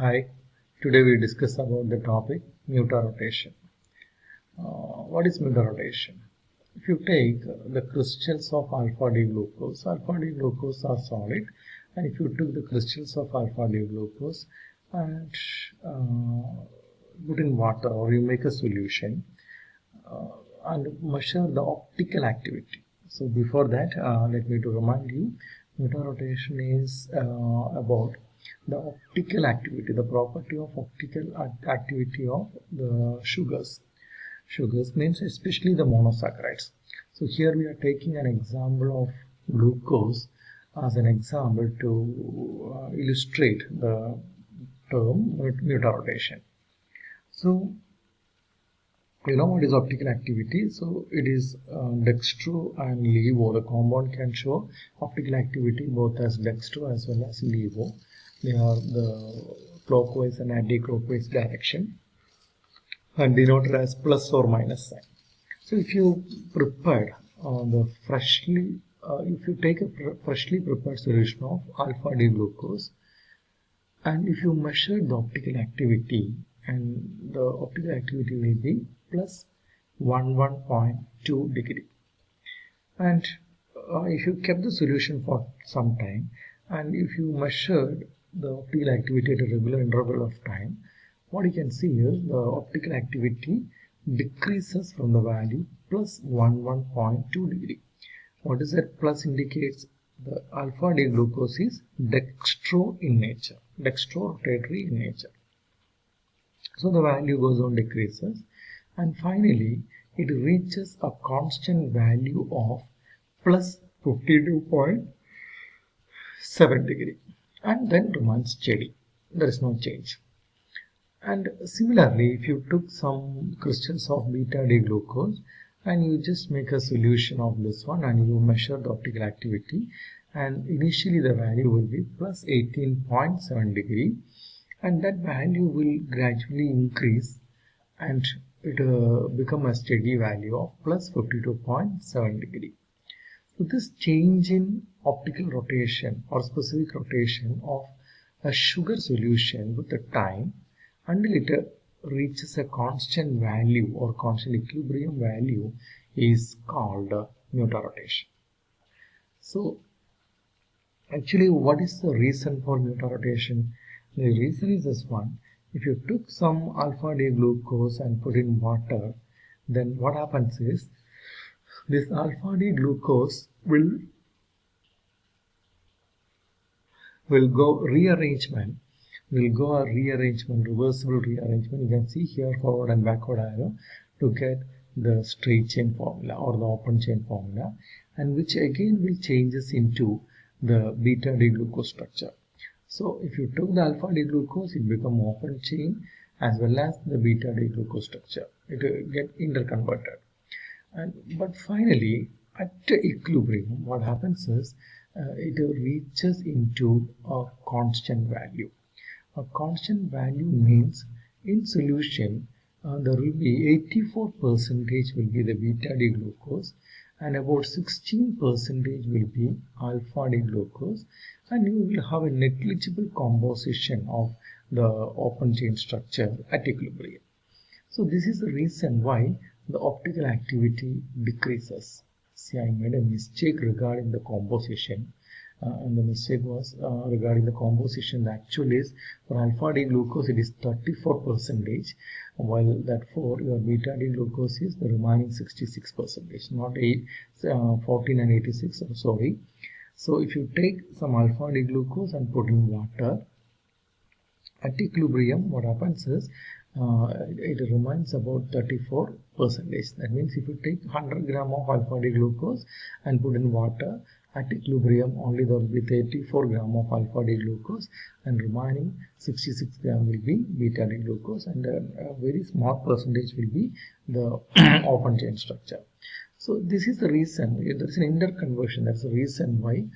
Hi, today we discuss about the topic Mutarotation. What is Mutarotation? If you take the crystals of alpha-D-glucose are solid, and if you took the crystals of alpha-D-glucose and put in water or you make a solution and measure the optical activity. So before that, let me to remind you, Mutarotation is about the optical activity, the property of optical activity of the sugars. Sugars means especially the monosaccharides. So here we are taking an example of glucose as an example to illustrate the term Mutarotation. So you know what is optical activity? So it is dextro and levo. The compound can show optical activity both as dextro as well as levo. They are the clockwise and anti-clockwise direction and denoted as plus or minus sign. So if you prepare if you take a freshly prepared solution of alpha-D-glucose and if you measure the optical activity, and the optical activity will be plus 11.2 degree, and if you kept the solution for some time and if you measured the optical activity at a regular interval of time, what you can see is the optical activity decreases from the value plus 11.2 degree. What is that? Plus indicates the alpha-D-glucose is dextro in nature, dextro-rotatory in nature. So the value goes on decreases and finally it reaches a constant value of plus 52.7 degree and then remains steady. There is no change. And similarly, if you took some crystals of beta-D-glucose and you just make a solution of this one and you measure the optical activity, and initially the value will be plus 18.7 degree, and that value will gradually increase and it become a steady value of plus 52.7 degree. So this change in optical rotation or specific rotation of a sugar solution with the time until it reaches a constant value or constant equilibrium value is called Mutarotation. So actually, what is the reason for Mutarotation? The reason is this one. If you took some alpha-D-glucose and put in water, then what happens is this alpha-D-glucose will go rearrangement, reversible rearrangement. You can see here forward and backward arrow to get the straight chain formula or the open chain formula, and which again will changes into the beta-D-glucose structure. So if you took the alpha-D-glucose, it become open chain as well as the beta-D-glucose structure. It will get interconverted. But finally, at equilibrium, what happens is it reaches into a constant value. A constant value means in solution there will be 84% will be the beta-D-glucose and about 16% will be alpha-D-glucose, and you will have a negligible composition of the open chain structure at equilibrium. So this is the reason why the optical activity decreases. See, I made a mistake regarding the composition. And the mistake was regarding the composition. The actual is for alpha-D-glucose it is 34%, while that for your beta-D-glucose is the remaining 66%, not 14 and 86. Sorry. So if you take some alpha-D-glucose and put in water at equilibrium, what happens is it remains about 34%. That means if you take 100 gram of alpha-D-glucose and put in water, at equilibrium only there will be 34 gram of alpha-D-glucose and remaining 66 gram will be beta-D-glucose, and a very small percentage will be the open chain structure. So this is the reason there is an interconversion. That's the reason why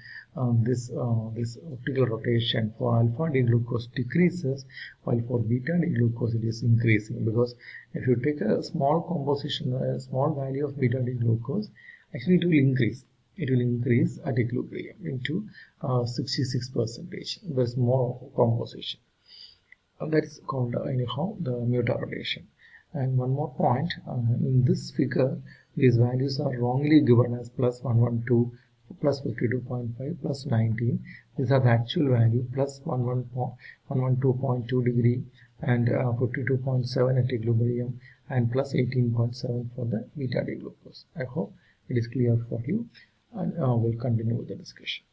this optical rotation for alpha-D-glucose decreases, while for beta-D-glucose it is increasing, because if you take a small composition, a small value of beta-D-glucose, actually it will increase. It will increase at equilibrium into 66%. There's more composition. that is called anyhow the mutarotation. And one more point, in this figure these values are wrongly given as plus 112, plus 52.5, plus 19. These are the actual value, plus 112.2 degree and 52.7 at equilibrium and plus 18.7 for the beta D glucose. I hope it is clear for you, and we'll continue with the discussion.